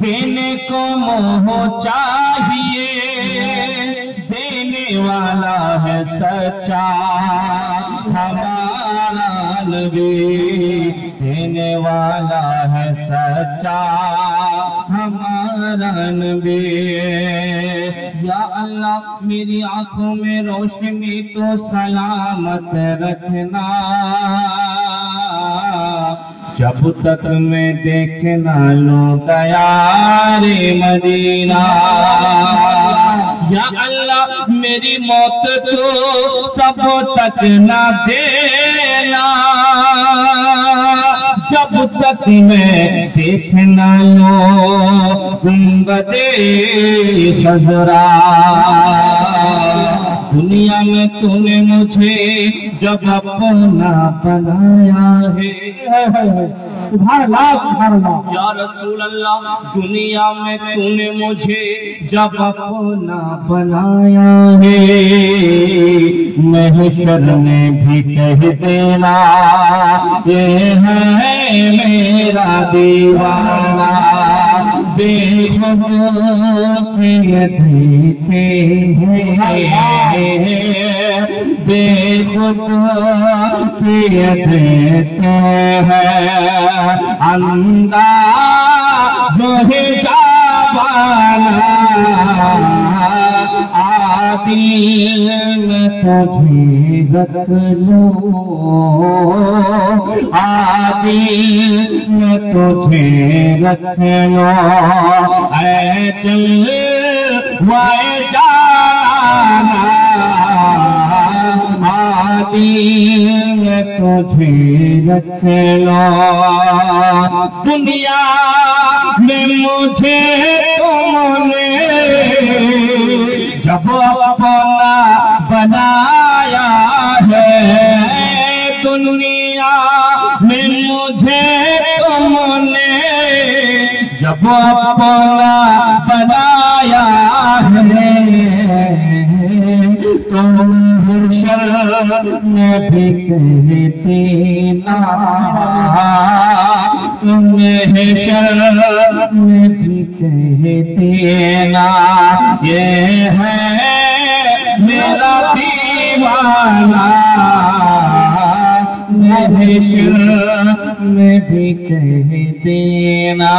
देने को मोह चाहिए, देने वाला है सच्चा हमारा नबी, देने वाला है सच्चा हमारा नबी। या अल्लाह मेरी आंखों में रोशनी तो सलामत रखना, जब तक मैं देखना लूं दयारे मदीना। या अल्लाह मेरी मौत को तब तक न देना, जब तक मैं देखना लूं गुंबदे खजरा। दुनिया में तूने मुझे जब अपना बनाया है, सुभान अल्लाह सुभान अल्लाह। या रसूल अल्लाह दुनिया में तूने मुझे जब अपना बनाया है, महशर में भी कह देना ये है मेरा दीवाना। बेखुद देते हैं, बेखुद देते हैं, अंदा जो है जावाना आदिल में तुझे रख लूं, आदिल में तुझे रख लो। ऐ चल वाए जाना आदिल में तुझे रख लो। दुनिया में मुझे तुमने जब अपना बनाया है, दुनिया में मुझे तुमने जब अपना बनाया है, तुम हर्षर में भी कहती ना, तुम्हें हर्षर में भी कहती ना ये है मेरा दीवाना। में भी कह देना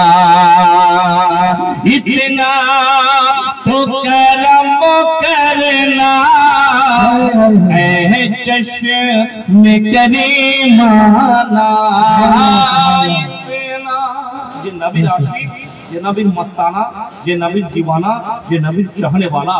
इतना तो करम करना, ऐ चश्म करीमाना। जे नबीर आशिक, जे नबीर मस्ताना, जे नबीर दीवाना, जे नबीर चाहने वाला,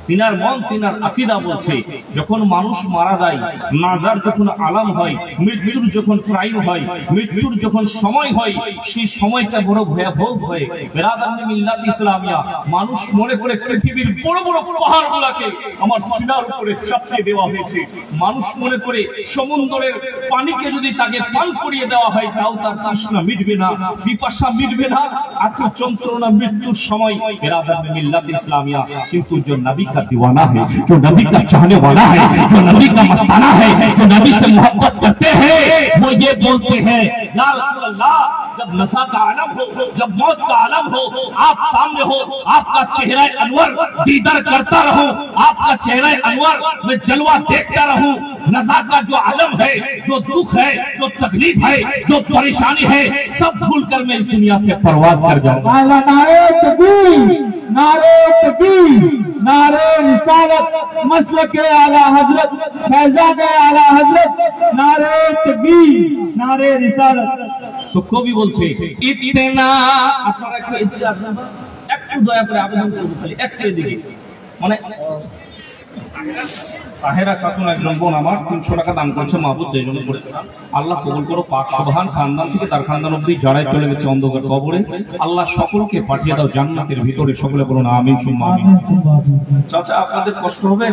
তিনার মন তিনার আকীদা বলছে যখন মানুষ মারা যায়, নাজার যখন আলাম হয়, মৃত্যুর যখন টাইম হয়, মৃত্যুর যখন সময় হয়, সেই সময়টা বড় ভয়াবহ হয়। বিরাদার মিল্লাত ইসলামিয়া মানুষ মনে করে পৃথিবীর বড় বড় পাহাড়গুলোকে আমার সিনার উপরে চাপিয়ে দেওয়া হয়েছে। মানুষ মনে করে সমুদ্রের পানিকে যদি তাকে পান করিয়ে দেওয়া হয় তাও তার তৃষ্ণা মিটবে না, পিপাসা মিটবে না, এত যন্ত্রণা মৃত্যুর সময়। বিরাদার মিল্লাত ইসলামিয়া কিন্তু যে নবী दीवाना है, जो नबी का चाहने वाला है, जो नबी का मस्ताना है, जो नबी से मोहब्बत करते हैं, वो ये बोलते हैं या रसूल अल्लाह जब नशा का आलम हो, जब मौत का आलम हो, आप सामने हो, आपका चेहरा अनवर दीदार करता रहूं, आपका चेहरा अनवर मैं जलवा देखता रहूं। नशा का जो आलम है, जो दुख है, जो तकलीफ है, जो परेशानी है, सब भूल कर मैं इस दुनिया से परवाज कर जाऊंगा। नारे तकबीर, नारे तकबीर, नारे रिसालत, मसलक आला हजरत, फैजान आला हजरत, नारे तकबीर, नारे रिसालत। तो कवि बोलছে इतना, আপনারা একটু এদিকে আসবেন, একটু দয়া করে আবেদন করব, খালি একটু এদিকে। মানে তাহেরা খাতুন একজন বোন আমার 300 টাকা দান করেছে, মাহবুব এই জন্য করেছে। আল্লাহ কবুল করো, পাক সুবহান খানদান থেকে তার খানদান অবধি যারাই চলে গেছে অন্ধকার কবরে, আল্লাহ সকলকে পাঠিয়ে দাও জান্নাতের ভিতরে। সকলে বলুন আমিন সুম্মা আমিন। চাচা আপনাদের কষ্ট হবে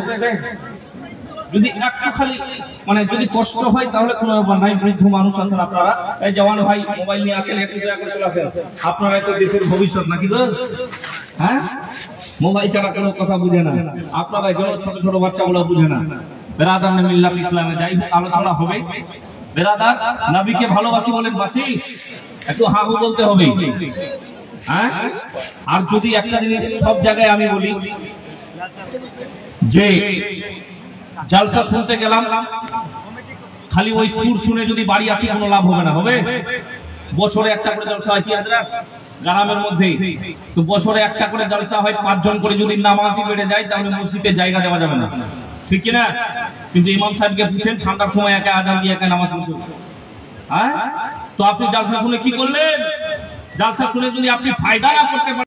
যদি একটু খালি মানে যদি কষ্ট হয় তাহলে কোনো ব্যাপার নাই, বৃদ্ধ মানুষ আছেন আপনারা। এই জওয়ান ভাই মোবাইল নিয়ে আসেন, একটু দয়া করে চলে আসেন, আপনারা তো দেশের ভবিষ্যৎ নাকি গো? হ্যাঁ, মোবাইল ছাড়া কোনো কথা বুঝে না আপনারা, ছোট ছোট বাচ্চাগুলো বুঝে না। বেরাদার মিল্লাত ইসলামে যাই আলোচনা হবে। বেরাদার নবীকে ভালোবাসি বলেন, বাসি একটু হাহু বলতে হবে। হ্যাঁ? আর যদি একটা জিনিস সব জায়গায় আমি বলি যে জালসা শুনতে গেলাম, খালি ওই সুর শুনে যদি বাড়ি আসি কোনো লাভ হবে না। হবে বছরে একটা করে জলসা হয় কি হাজরাত গ্রামের মধ্যে, তো বছরে একটা করে জলসা হয়, 5 জন করে যদি নামাজি বেড়ে যায় তাহলে মসজিদে জায়গা দেওয়া যাবে না, ঠিক কিনা? কিন্তু ইমাম সাহেবকে বুঝছেন ঠান্ডার সময় একা আজান দিয়ে একা নামাজ পড়ছে। হ্যাঁ, তো আপনি জালসা শুনে কি করলেন? জালসা শুনে যদি আপনি ফায়দা না করতে পারেন